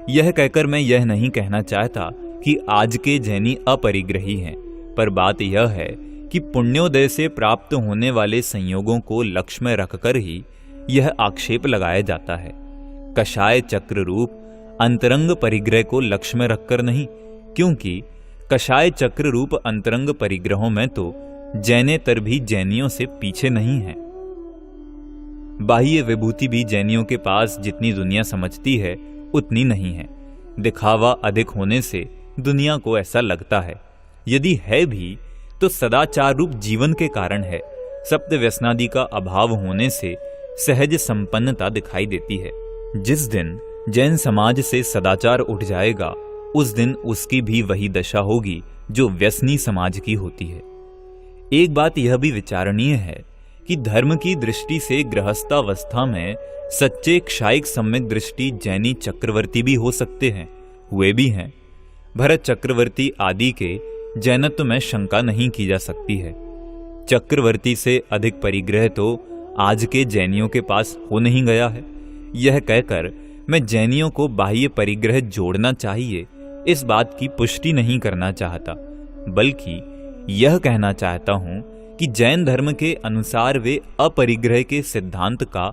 यह कहकर मैं यह नहीं कहना चाहता कि आज के जैनी अपरिग्रही हैं, पर बात यह है कि पुण्योदय से प्राप्त होने वाले संयोगों को लक्ष्य में रखकर ही यह आक्षेप लगाया जाता है। कषाय चक्र रूप अंतरंग परिग्रह को लक्ष्य में रखकर नहीं, क्योंकि कषाय चक्र रूप अंतरंग परिग्रहों में तो जैनेतर भी जैनियों से पीछे नहीं है। बाह्य विभूति भी जैनियों के पास जितनी दुनिया समझती है उतनी नहीं है। दिखावा अधिक होने से दुनिया को ऐसा लगता है, यदि है भी तो सदाचार रूप जीवन के कारण है। सप्त व्यसनादि का अभाव होने से सहज संपन्नता दिखाई देती है। जिस दिन जैन समाज से सदाचार उठ जाएगा, उस दिन उसकी भी वही दशा होगी जो व्यसनी समाज की होती है। एक बात यह भी विचारणीय है कि धर्म की दृष्टि से गृहस्थावस्था में सच्चे क्षायिक सम्यक दृष्टि जैनी चक्रवर्ती भी हो सकते हैं, हुए भी हैं। भरत चक्रवर्ती आदि के जैनत्व में शंका नहीं की जा सकती है। चक्रवर्ती से अधिक परिग्रह तो आज के जैनियों के पास हो नहीं गया है। यह कहकर मैं जैनियों को बाह्य परिग्रह जोड़ना चाहिए इस बात की पुष्टि नहीं करना चाहता, बल्कि यह कहना चाहता हूं कि जैन धर्म के अनुसार वे अपरिग्रह के सिद्धांत का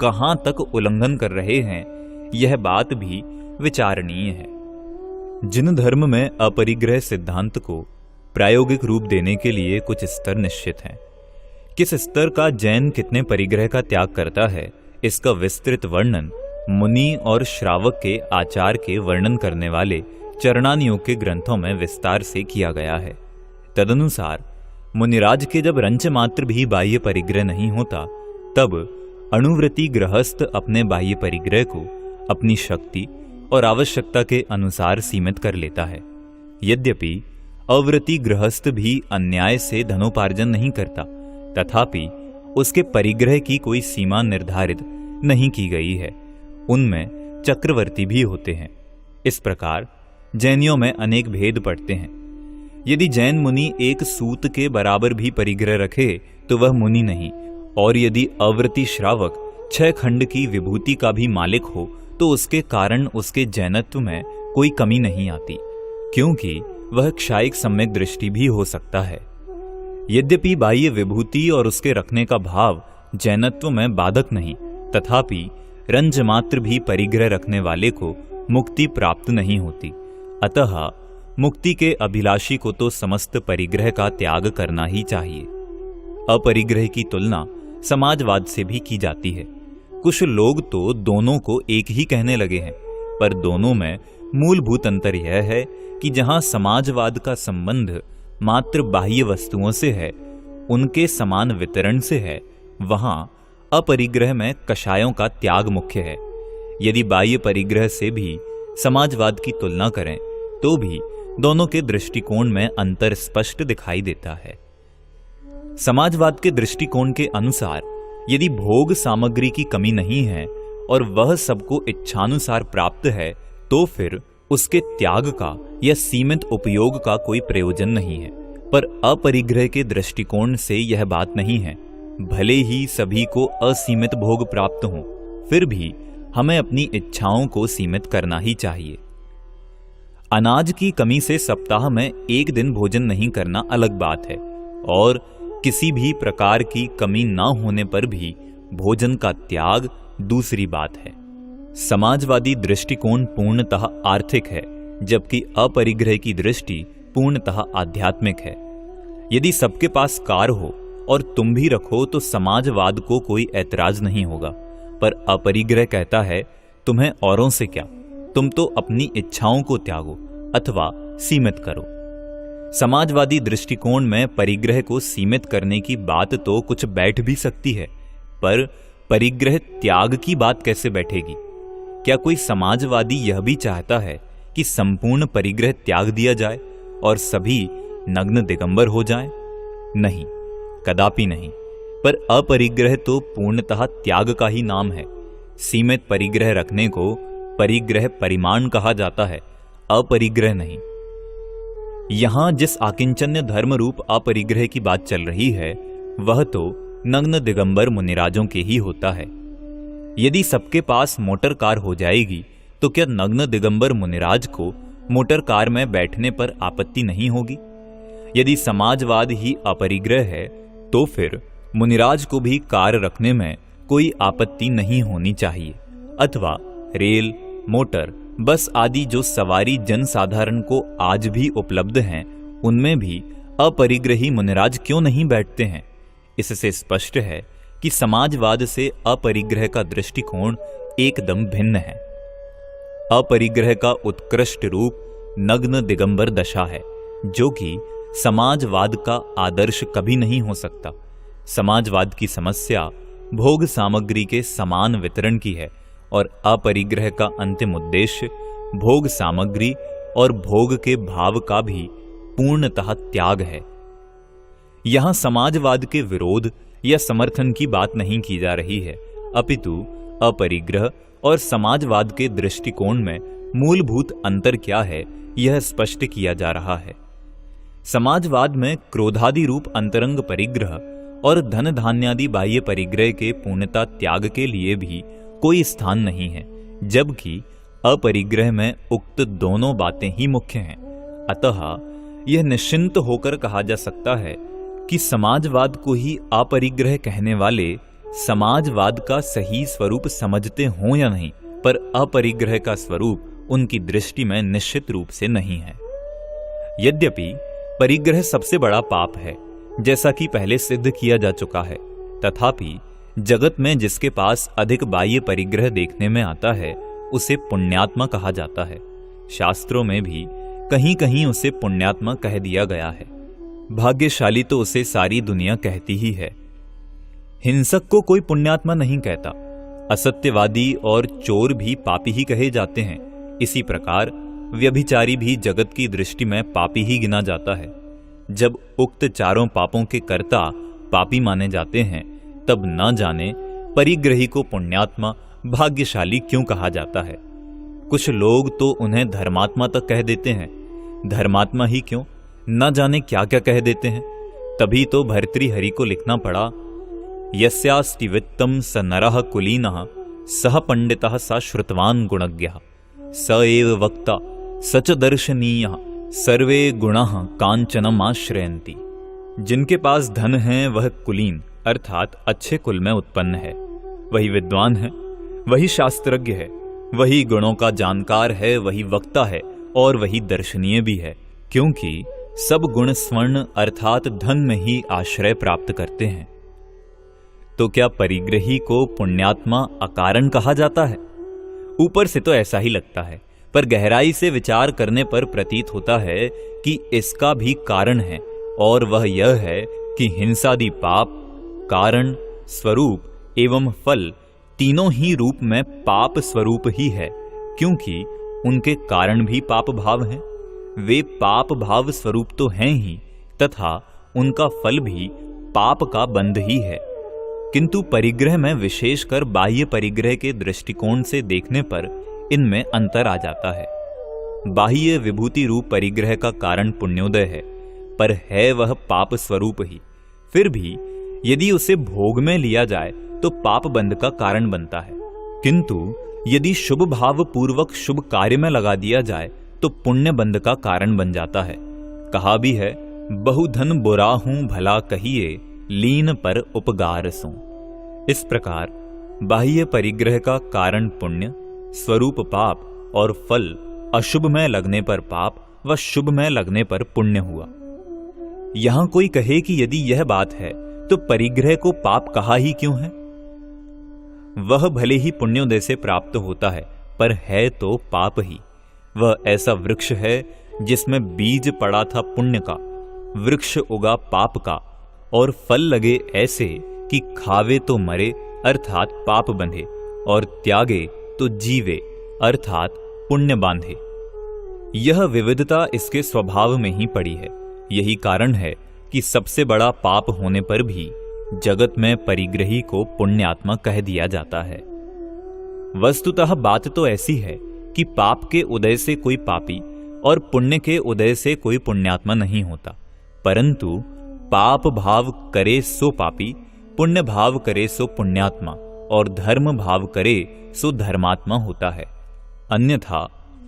कहां तक उल्लंघन कर रहे हैं, यह बात भी विचारणीय है। जिन धर्म में अपरिग्रह सिद्धांत को प्रायोगिक रूप देने के लिए कुछ स्तर निश्चित हैं, किस स्तर का जैन कितने परिग्रह का त्याग करता है, इसका विस्तृत वर्णन मुनि और श्रावक के आचार के वर्णन करने वाले चरणानियोग के ग्रंथों में विस्तार से किया गया है। तदनुसार मुनिराज के जब रंच मात्र भी बाह्य परिग्रह नहीं होता, तब अणुव्रती गृहस्थ अपने बाह्य परिग्रह को अपनी शक्ति और आवश्यकता के अनुसार सीमित कर लेता है। यद्यपि अव्रती गृहस्थ भी अन्याय से धनोपार्जन नहीं करता, तथापि उसके परिग्रह की कोई सीमा निर्धारित नहीं की गई है। उनमें चक्रवर्ती भी होते हैं। इस प्रकार जैनियों में अनेक भेद पड़ते हैं। यदि जैन मुनि एक सूत के बराबर भी परिग्रह रखे तो वह मुनि नहीं, और यदि अव्रती श्रावक 6 खंड की विभूति का भी मालिक हो तो उसके कारण उसके जैनत्व में कोई कमी नहीं आती, क्योंकि वह क्षायिक सम्यक दृष्टि भी हो सकता है। यद्यपि बाह्य विभूति और उसके रखने का भाव जैनत्व में बाधक नहीं, तथापि रंज मात्र भी परिग्रह रखने वाले को मुक्ति प्राप्त नहीं होती। अतः मुक्ति के अभिलाषी को तो समस्त परिग्रह का त्याग करना ही चाहिए। अपरिग्रह की तुलना समाजवाद से भी की जाती है। कुछ लोग तो दोनों को एक ही कहने लगे हैं, पर दोनों में मूलभूत अंतर यह है कि जहां समाजवाद का संबंध मात्र बाह्य वस्तुओं से है, उनके समान वितरण से है, वहां अपरिग्रह में कषायों का त्याग मुख्य है। यदि बाह्य परिग्रह से भी समाजवाद की तुलना करें तो भी दोनों के दृष्टिकोण में अंतर स्पष्ट दिखाई देता है। समाजवाद के दृष्टिकोण के अनुसार यदि भोग सामग्री की कमी नहीं है और वह सबको इच्छानुसार प्राप्त है, तो फिर उसके त्याग का या सीमित उपयोग का कोई प्रयोजन नहीं है। पर अपरिग्रह के दृष्टिकोण से यह बात नहीं है। भले ही सभी को असीमित भोग प्राप्त हो, फिर भी हमें अपनी इच्छाओं को सीमित करना ही चाहिए। अनाज की कमी से सप्ताह में एक दिन भोजन नहीं करना अलग बात है, और किसी भी प्रकार की कमी न होने पर भी भोजन का त्याग दूसरी बात है। समाजवादी दृष्टिकोण पूर्णतः आर्थिक है, जबकि अपरिग्रह की दृष्टि पूर्णतः आध्यात्मिक है। यदि सबके पास कार हो और तुम भी रखो तो समाजवाद को कोई ऐतराज नहीं होगा, पर अपरिग्रह कहता है तुम्हें औरों से क्या, तुम तो अपनी इच्छाओं को त्यागो अथवा सीमित करो। समाजवादी दृष्टिकोण में परिग्रह को सीमित करने की बात तो कुछ बैठ भी सकती है, पर परिग्रह त्याग की बात कैसे बैठेगी? क्या कोई समाजवादी यह भी चाहता है कि संपूर्ण परिग्रह त्याग दिया जाए और सभी नग्न दिगंबर हो जाएं? नहीं, कदापि नहीं। पर अपरिग्रह तो पूर्णतः त्याग का ही नाम है। सीमित परिग्रह रखने को परिग्रह परिमाण कहा जाता है, अपरिग्रह नहीं। यहां जिस आकिंचन्य धर्म रूप अपरिग्रह की बात चल रही है, वह तो नग्न दिगंबर मुनिराजों के ही होता है। यदि सबके पास मोटर कार हो जाएगी तो क्या नग्न दिगंबर मुनिराज को मोटर कार में बैठने पर आपत्ति नहीं होगी? यदि समाजवाद ही अपरिग्रह है तो फिर मुनिराज को भी कार रखने में कोई आपत्ति नहीं होनी चाहिए, अथवा रेल, मोटर, बस आदि जो सवारी जनसाधारण को आज भी उपलब्ध हैं, उनमें भी अपरिग्रही मुनिराज क्यों नहीं बैठते हैं? इससे स्पष्ट है कि समाजवाद से अपरिग्रह का दृष्टिकोण एकदम भिन्न है। अपरिग्रह का उत्कृष्ट रूप नग्न दिगंबर दशा है, जो कि समाजवाद का आदर्श कभी नहीं हो सकता। समाजवाद की समस्या भोग सामग्री के समान वितरण की है और अपरिग्रह का अंतिम उद्देश्य भोग सामग्री और भोग के भाव का भी पूर्णतः त्याग है। यहां समाजवाद के विरोध या समर्थन की बात नहीं की जा रही है, अपितु अपरिग्रह और समाजवाद के दृष्टिकोण में मूलभूत अंतर क्या है यह स्पष्ट किया जा रहा है। समाजवाद में क्रोधादि रूप अंतरंग परिग्रह और धन धान्यादि बाह्य परिग्रह के पूर्णता त्याग के लिए भी कोई स्थान नहीं है, जबकि अपरिग्रह में उक्त दोनों बातें ही मुख्य हैं। अतः यह निश्चिंत होकर कहा जा सकता है कि समाजवाद को ही अपरिग्रह कहने वाले समाजवाद का सही स्वरूप समझते हों या नहीं, पर अपरिग्रह का स्वरूप उनकी दृष्टि में निश्चित रूप से नहीं है। यद्यपि परिग्रह सबसे बड़ा पाप है, जैसा कि पहले सिद्ध किया जा चुका है, तथापि जगत में जिसके पास अधिक बाह्य परिग्रह देखने में आता है उसे पुण्यात्मा कहा जाता है। शास्त्रों में भी कहीं कहीं उसे पुण्यात्मा कह दिया गया है। भाग्यशाली तो उसे सारी दुनिया कहती ही है। हिंसक को कोई पुण्यात्मा नहीं कहता। असत्यवादी और चोर भी पापी ही कहे जाते हैं। इसी प्रकार व्यभिचारी भी जगत की दृष्टि में पापी ही गिना जाता है। जब उक्त चारों पापों के कर्ता पापी माने जाते हैं, तब न जाने परिग्रही को पुण्यात्मा भाग्यशाली क्यों कहा जाता है। कुछ लोग तो उन्हें धर्मात्मा तक कह देते हैं। धर्मात्मा ही क्यों, न जाने क्या क्या कह देते हैं। तभी तो भर्तृहरि को लिखना पड़ा, यस्यास्ति वित्तम स नरः कुलीनः सह पंडितः स श्रुतवान गुणज्ञः स एव वक्ता सच दर्शनीयः सर्वे गुणाः कांचनम आश्रयन्ति। जिनके पास धन है वह कुलीन अर्थात अच्छे कुल में उत्पन्न है, वही विद्वान है, वही शास्त्रज्ञ है, वही गुणों का जानकार है, वही वक्ता है और वही दर्शनीय भी है, क्योंकि सब गुण स्वर्ण अर्थात धन में ही आश्रय प्राप्त करते हैं। तो क्या परिग्रही को पुण्यात्मा अकारण कहा जाता है? ऊपर से तो ऐसा ही लगता है, पर गहराई से विचार करने पर प्रतीत होता है कि इसका भी कारण है, और वह यह है कि हिंसादि पाप कारण, स्वरूप एवं फल तीनों ही रूप में पाप स्वरूप ही है, क्योंकि उनके कारण भी पाप भाव हैं। वे पाप भाव स्वरूप तो हैं ही, तथा उनका फल भी पाप का बंध ही है। किंतु परिग्रह में विशेषकर बाह्य परिग्रह के दृष्टिकोण से देखने पर इनमें अंतर आ जाता है। बाह्य विभूति रूप परिग्रह का कारण पुण्योदय है, पर है वह पाप स्वरूप ही। फिर भी यदि उसे भोग में लिया जाए तो पाप बंध का कारण बनता है, किंतु यदि शुभ भाव पूर्वक शुभ कार्य में लगा दिया जाए तो पुण्य बंध का कारण बन जाता है। कहा भी है, बहुधन बुरा हूं भला कहिए लीन पर उपगार सो। इस प्रकार बाह्य परिग्रह का कारण पुण्य, स्वरूप पाप और फल अशुभ में लगने पर पाप व शुभ में लगने पर पुण्य हुआ। यहां कोई कहे कि यदि यह बात है तो परिग्रह को पाप कहा ही क्यों है? वह भले ही पुण्योदय से प्राप्त होता है, पर है तो पाप ही। वह ऐसा वृक्ष है जिसमें बीज पड़ा था पुण्य का, वृक्ष उगा पाप का, और फल लगे ऐसे कि खावे तो मरे अर्थात पाप बंधे, और त्यागे तो जीवे अर्थात पुण्य बांधे। यह विविधता इसके स्वभाव में ही पड़ी है। यही कारण है कि सबसे बड़ा पाप होने पर भी जगत में परिग्रही को पुण्यात्मा कह दिया जाता है। वस्तुतः बात तो ऐसी है कि पाप के उदय से कोई पापी और पुण्य के उदय से कोई पुण्यात्मा नहीं होता, परंतु पाप भाव करे सो पापी, पुण्य भाव करे सो पुण्यात्मा, और धर्म भाव करे सो धर्मात्मा होता है। अन्यथा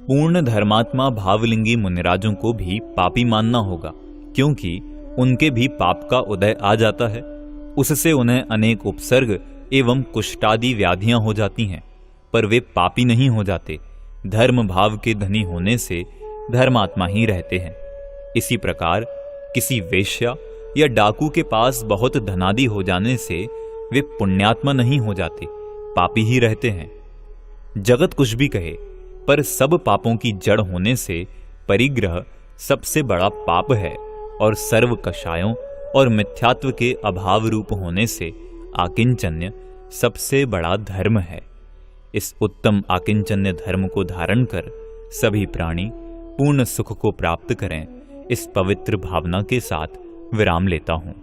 पूर्ण धर्मात्मा भावलिंगी मुनिराजों को भी पापी मानना होगा, क्योंकि उनके भी पाप का उदय आ जाता है। उससे उन्हें अनेक उपसर्ग एवं कुष्ठादि व्याधियां हो जाती हैं, पर वे पापी नहीं हो जाते। धर्म भाव के धनी होने से धर्मात्मा ही रहते हैं। इसी प्रकार किसी वेश्या या डाकू के पास बहुत धनादि हो जाने से वे पुण्यात्मा नहीं हो जाते, पापी ही रहते हैं। जगत कुछ भी कहे, पर सब पापों की जड़ होने से परिग्रह सबसे बड़ा पाप है और सर्व कषायों और मिथ्यात्व के अभाव रूप होने से आकिंचन्य सबसे बड़ा धर्म है। इस उत्तम आकिंचन्य धर्म को धारण कर सभी प्राणी पूर्ण सुख को प्राप्त करें, इस पवित्र भावना के साथ विराम लेता हूं।